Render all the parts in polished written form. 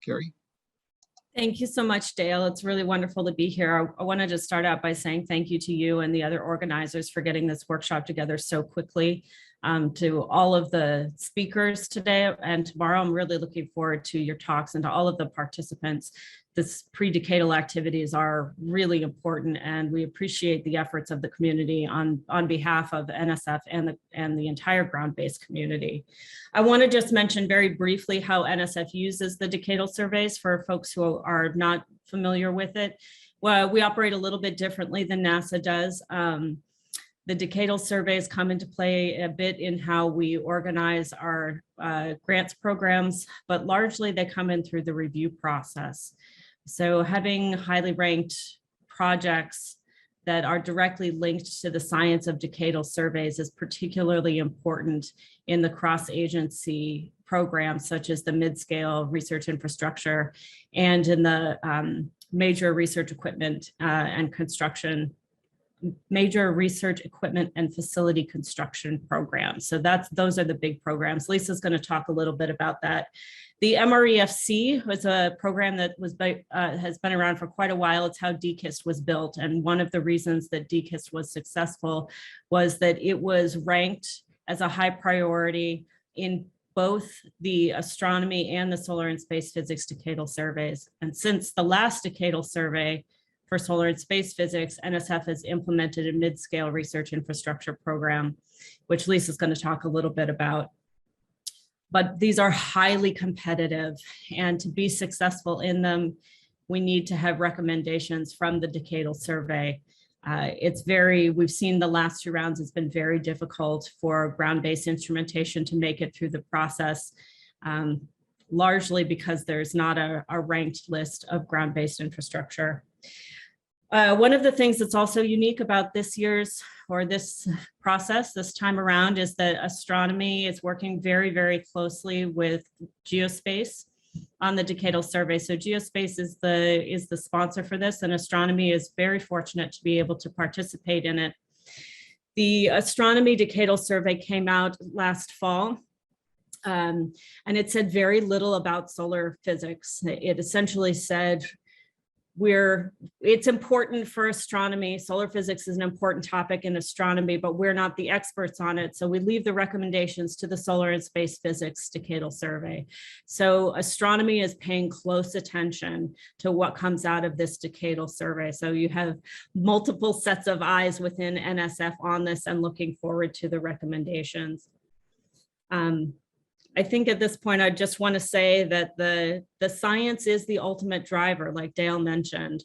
Carrie? Thank you so much, Dale. It's really wonderful to be here. I want to just start out by saying thank you to you and the other organizers for getting this workshop together so quickly. To all of the speakers today and tomorrow, I'm really looking forward to your talks, and to all of the participants. This pre-decadal activities are really important, and we appreciate the efforts of the community on behalf of NSF and the entire ground-based community. I want to just mention very briefly how NSF uses the decadal surveys for folks who are not familiar with it. Well, we operate a little bit differently than NASA does. The decadal surveys come into play a bit in how we organize our grants programs, but largely they come in through the review process. So having highly ranked projects that are directly linked to the science of decadal surveys is particularly important in the cross-agency programs, such as the mid-scale research infrastructure and in the major research equipment and construction, major research equipment and facility construction programs. So those are the big programs. Lisa's going to talk a little bit about that. The MREFC was a program that has been around for quite a while. It's how DKIST was built. And one of the reasons that DKIST was successful was that it was ranked as a high priority in both the astronomy and the solar and space physics decadal surveys. And since the last decadal survey for solar and space physics, NSF has implemented a mid-scale research infrastructure program, which Lisa's going to talk a little bit about. But these are highly competitive, and to be successful in them, we need to have recommendations from the decadal survey. We've seen the last two rounds, it's been very difficult for ground-based instrumentation to make it through the process, largely because there's not a ranked list of ground-based infrastructure. One of the things that's also unique about this process this time around is that astronomy is working very, very closely with geospace on the decadal survey. So geospace is the sponsor for this, and astronomy is very fortunate to be able to participate in it. The astronomy decadal survey came out last fall. And it said very little about solar physics. It essentially said, it's important for astronomy. Solar physics is an important topic in astronomy, but we're not the experts on it. So we leave the recommendations to the solar and space physics decadal survey. So astronomy is paying close attention to what comes out of this decadal survey. So you have multiple sets of eyes within NSF on this and looking forward to the recommendations. I think at this point, I just want to say that the science is the ultimate driver, like Dale mentioned.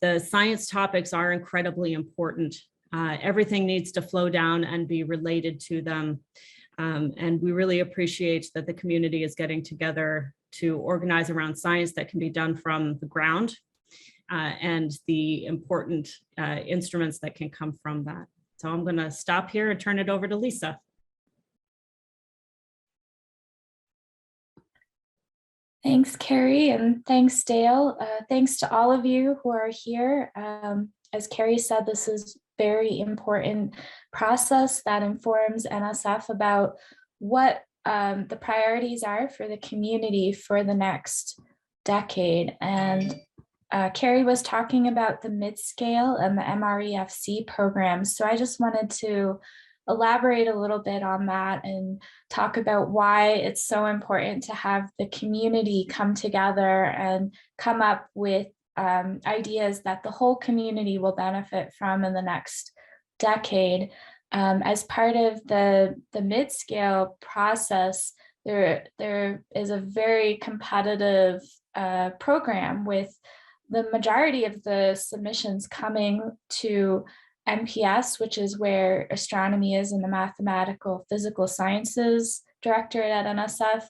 The science topics are incredibly important. Everything needs to flow down and be related to them. And we really appreciate that the community is getting together to organize around science that can be done from the ground and the important instruments that can come from that. So I'm going to stop here and turn it over to Lisa. Thanks, Carrie, and thanks, Dale. Thanks to all of you who are here. As Carrie said, this is a very important process that informs NSF about what the priorities are for the community for the next decade. And Carrie was talking about the mid-scale and the MREFC programs. So I just wanted to elaborate a little bit on that and talk about why it's so important to have the community come together and come up with ideas that the whole community will benefit from in the next decade. As part of the mid-scale process, there is a very competitive program with the majority of the submissions coming to MPS, which is where astronomy is in the mathematical physical sciences directorate at NSF,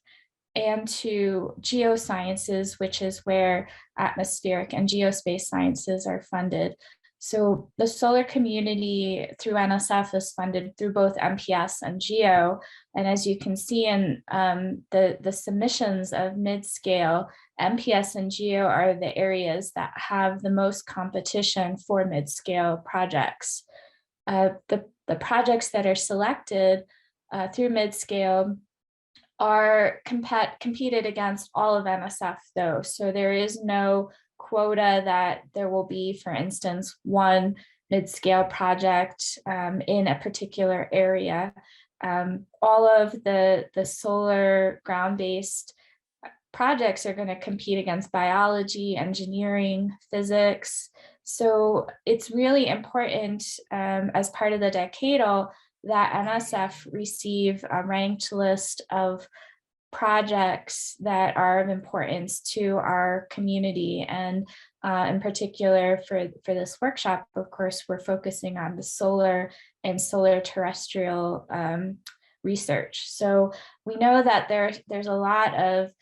and to geosciences, which is where atmospheric and geospace sciences are funded. So the solar community through NSF is funded through both MPS and GEO. And as you can see in the submissions of mid-scale, MPS and GEO are the areas that have the most competition for mid-scale projects. The projects that are selected through mid-scale are competed against all of NSF though. So there is no quota that there will be, for instance, one mid-scale project in a particular area. All of the solar ground-based projects are going to compete against biology, engineering, physics. So it's really important as part of the Decadal that NSF receive a ranked list of projects that are of importance to our community. And in particular for this workshop, of course, we're focusing on the solar and solar terrestrial research. So we know that there's a lot of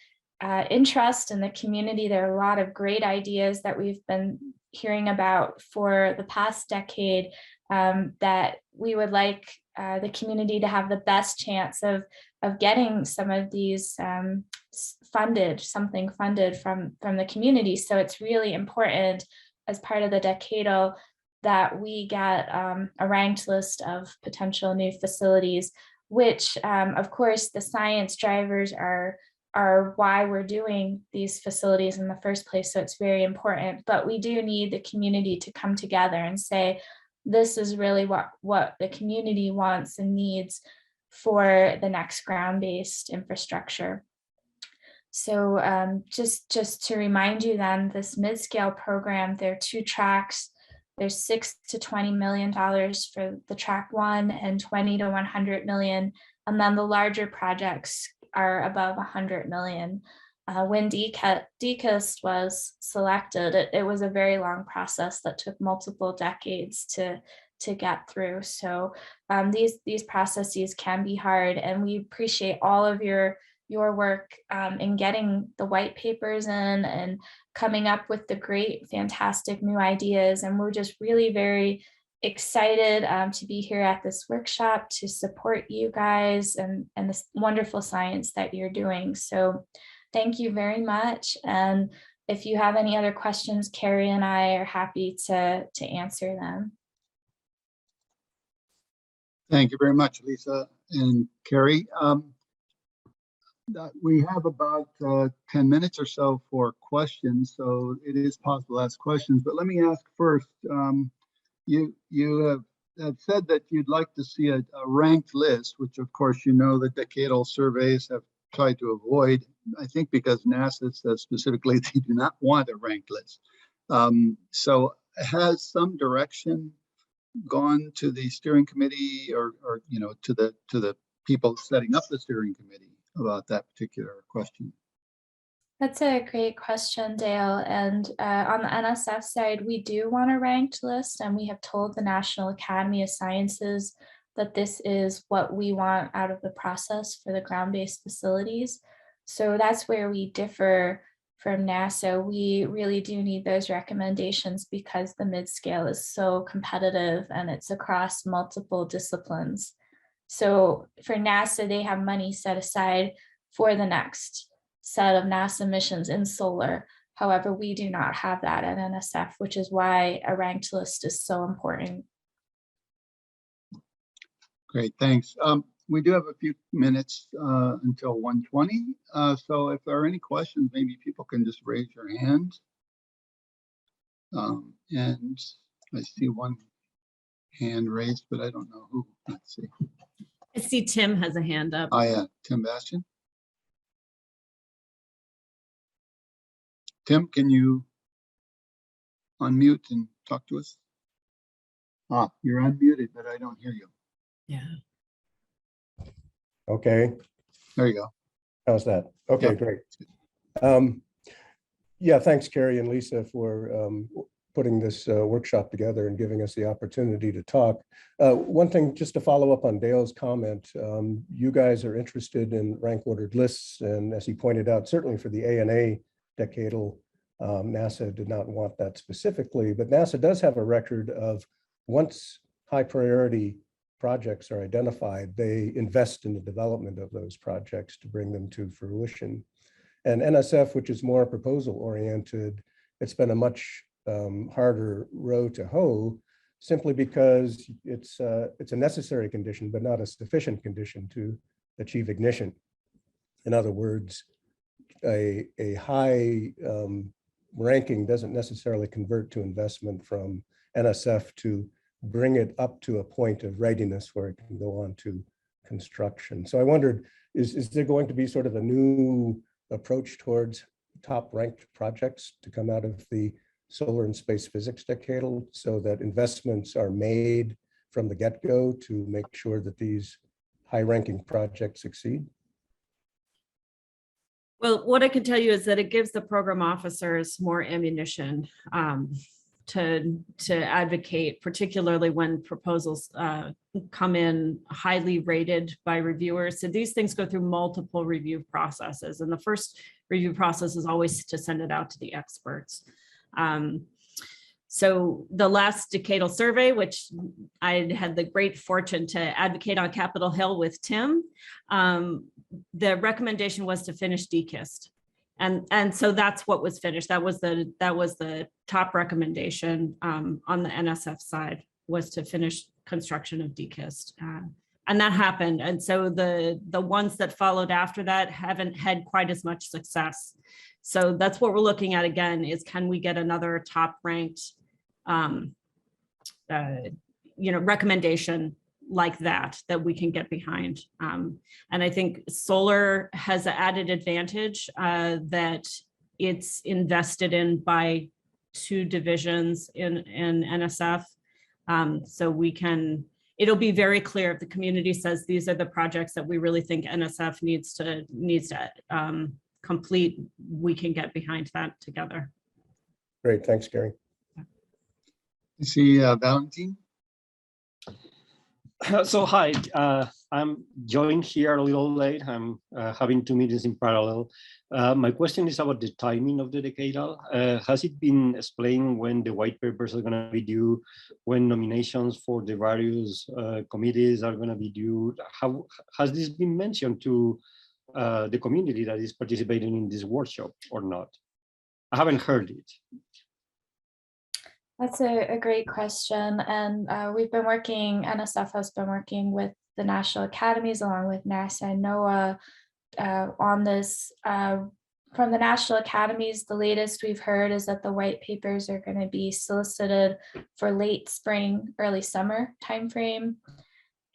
interest in the community. There are a lot of great ideas that we've been hearing about for the past decade that we would like the community to have the best chance of getting some of these funded from the community. So it's really important as part of the Decadal that we get a ranked list of potential new facilities, which of course the science drivers are why we're doing these facilities in the first place. So it's very important, but we do need the community to come together and say, this is really what the community wants and needs for the next ground-based infrastructure. So just to remind you then, this mid-scale program, there are 2 tracks. There's $6 to $20 million for the track 1 and 20 to 100 million. And then the larger projects are above 100 million. When DCAST was selected, it was a very long process that took multiple decades to get through. So these processes can be hard, and we appreciate all of your work in getting the white papers in and coming up with the great, fantastic new ideas. And we're just really very excited to be here at this workshop to support you guys and this wonderful science that you're doing. So thank you very much. And if you have any other questions, Carrie and I are happy to answer them. Thank you very much, Lisa and Carrie. We have about 10 minutes or so for questions, so it is possible to ask questions. But let me ask first, you have said that you'd like to see a ranked list, which of course you know the decadal surveys have tried to avoid, I think because NASA says specifically they do not want a ranked list. So has some direction gone to the steering committee or you know to the people setting up the steering committee about that particular question? That's a great question, Dale. And on the NSF side, we do want a ranked list, and we have told the National Academy of Sciences that this is what we want out of the process for the ground-based facilities. So that's where we differ from NASA. We really do need those recommendations because the mid-scale is so competitive and it's across multiple disciplines. So for NASA, they have money set aside for the next set of NASA missions in solar. However, we do not have that at NSF, which is why a ranked list is so important. Great, thanks. We do have a few minutes until 1:20. So if there are any questions, maybe people can just raise your hand. And I see one hand raised, but I don't know who. Let's see. I see Tim has a hand up. Oh yeah, Tim Bastian. Tim, can you unmute and talk to us? Ah, you're unmuted, but I don't hear you. Yeah. Okay. There you go. How's that? Okay, Yep. Great. Yeah, thanks, Carrie and Lisa, for putting this workshop together and giving us the opportunity to talk. One thing, just to follow up on Dale's comment, you guys are interested in rank ordered lists, and as he pointed out, certainly for the ANA decadal, NASA did not want that specifically, but NASA does have a record of once high priority projects are identified, they invest in the development of those projects to bring them to fruition. And NSF, which is more proposal oriented, it's been a much harder row to hoe, simply because it's a necessary condition, but not a sufficient condition to achieve ignition. In other words, a high ranking doesn't necessarily convert to investment from NSF to bring it up to a point of readiness where it can go on to construction. So I wondered, is there going to be sort of a new approach towards top ranked projects to come out of the solar and space physics decadal, so that investments are made from the get-go to make sure that these high-ranking projects succeed? Well, what I can tell you is that it gives the program officers more ammunition to advocate, particularly when proposals come in highly rated by reviewers. So these things go through multiple review processes, and the first review process is always to send it out to the experts. So the last decadal survey, which I had the great fortune to advocate on Capitol Hill with Tim, the recommendation was to finish DKIST. And so that's what was finished. That was the top recommendation on the NSF side, was to finish construction of DKIST. And that happened. And so the ones that followed after that haven't had quite as much success. So that's what we're looking at again, is can we get another top ranked recommendation like that we can get behind. And I think solar has an added advantage that it's invested in by two divisions in NSF. So it'll be very clear if the community says these are the projects that we really think NSF needs to complete, we can get behind that together. Great, thanks, Carrie. I see Valentin. So hi, I'm joined here a little late. I'm having two meetings in parallel. My question is about the timing of the decadal. Has it been explained when the white papers are going to be due, when nominations for the various committees are going to be due? How has this been mentioned to the community that is participating in this workshop or not? I haven't heard it. That's a great question. And NSF has been working with the National Academies along with NASA and NOAA on this. From the National Academies, the latest we've heard is that the white papers are going to be solicited for late spring, early summer timeframe.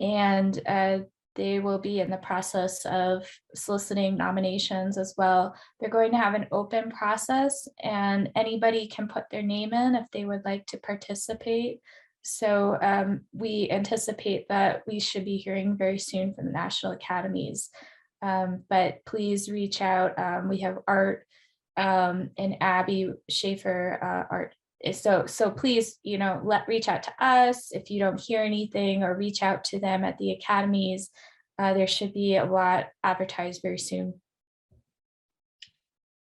And they will be in the process of soliciting nominations as well. They're going to have an open process, and anybody can put their name in if they would like to participate. So we anticipate that we should be hearing very soon from the National Academies. But please reach out. We have Art and Abby Schaefer, Art. So please, reach out to us if you don't hear anything, or reach out to them at the academies. There should be a lot advertised very soon.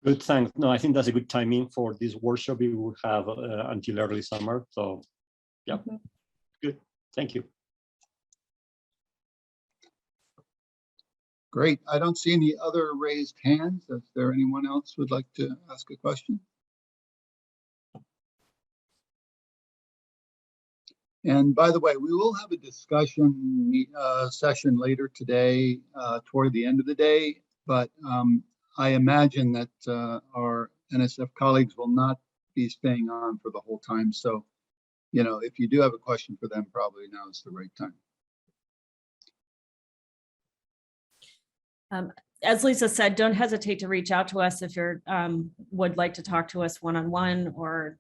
Good, thanks. No, I think that's a good timing for this workshop. We will have until early summer. So, yeah, Good. Thank you. Great. I don't see any other raised hands. Is there anyone else who would like to ask a question? And by the way, we will have a discussion session later today toward the end of the day, but I imagine that our NSF colleagues will not be staying on for the whole time. So, if you do have a question for them, probably now is the right time. As Lisa said, don't hesitate to reach out to us if you would like to talk to us one-on-one, or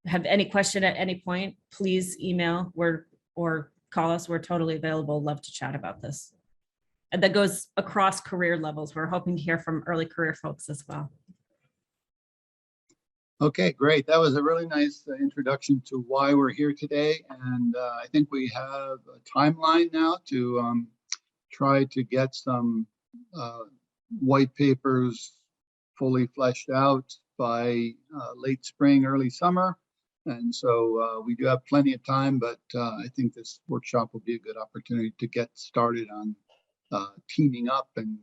have any question at any point. Please email or call us. We're totally available. Love to chat about this. And that goes across career levels. We're hoping to hear from early career folks as well. Okay, great. That was a really nice introduction to why we're here today. And I think we have a timeline now to try to get some white papers fully fleshed out by late spring, early summer. And so we do have plenty of time, but I think this workshop will be a good opportunity to get started on teaming up and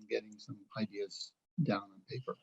getting some ideas down on paper.